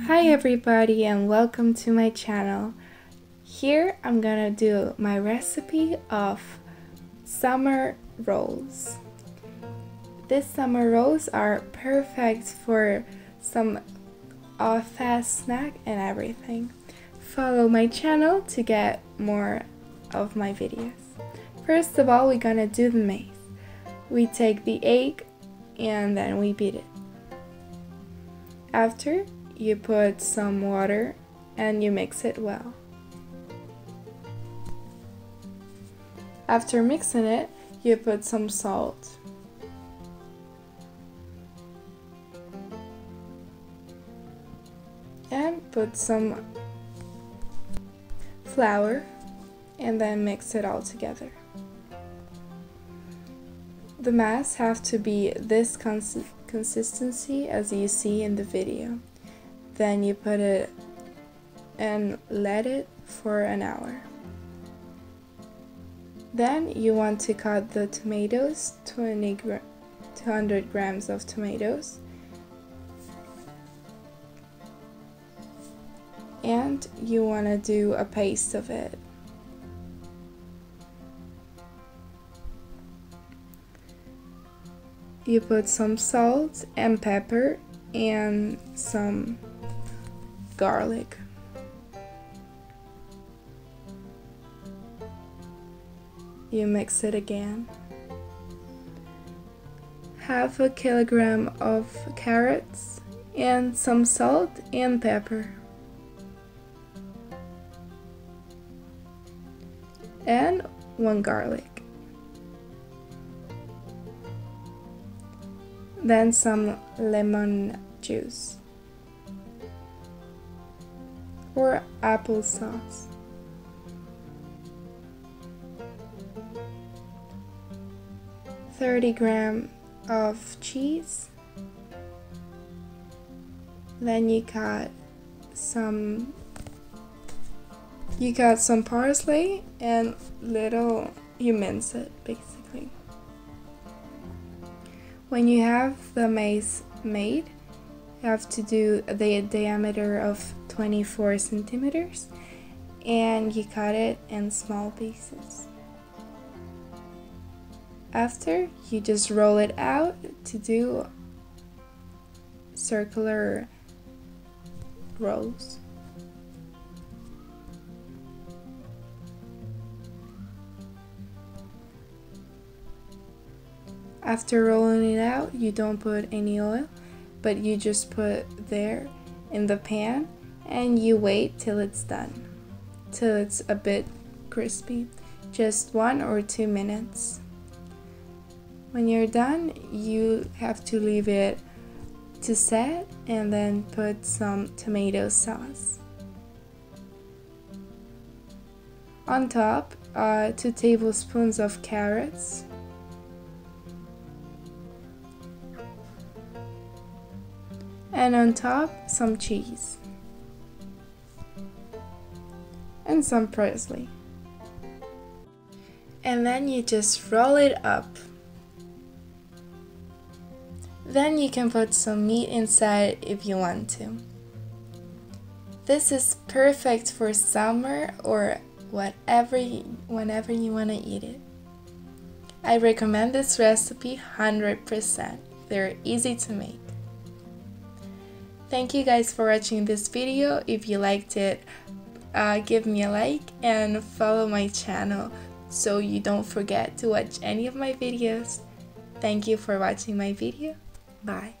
Hi everybody and welcome to my channel. Here I'm gonna do my recipe of summer rolls. These summer rolls are perfect for some fast snack and everything. Follow my channel to get more of my videos. First of all, we're gonna do the maize. We take the egg and then we beat it. After, you put some water and you mix it well. After mixing it, you put some salt. And put some flour and then mix it all together. The mass have to be this consistency as you see in the video. Then you put it and let it for an hour. Then you want to cut the tomatoes, 200 grams of tomatoes. And you want to do a paste of it. You put some salt and pepper and some garlic. You mix it again. Half a kilogram of carrots and some salt and pepper. And 1 garlic. Then some lemon juice or applesauce. $30 grams of cheese. Then you cut some parsley and you mince it basically. When you have the maize made, you have to do the diameter of 24 centimeters and you cut it in small pieces. After, you just roll it out to do circular rolls. After rolling it out, you don't put any oil, but you just put there in the pan and you wait till it's done, till it's a bit crispy, just 1 or 2 minutes. When you're done, you have to leave it to set and then put some tomato sauce. On top, 2 tablespoons of carrots. And on top, some cheese. And some parsley. And then you just roll it up. Then you can put some meat inside if you want to. This is perfect for summer or whenever you want to eat it. I recommend this recipe 100%. They're easy to make. Thank you guys for watching this video. If you liked it, give me a like and follow my channel so you don't forget to watch any of my videos. Thank you for watching my video. Bye.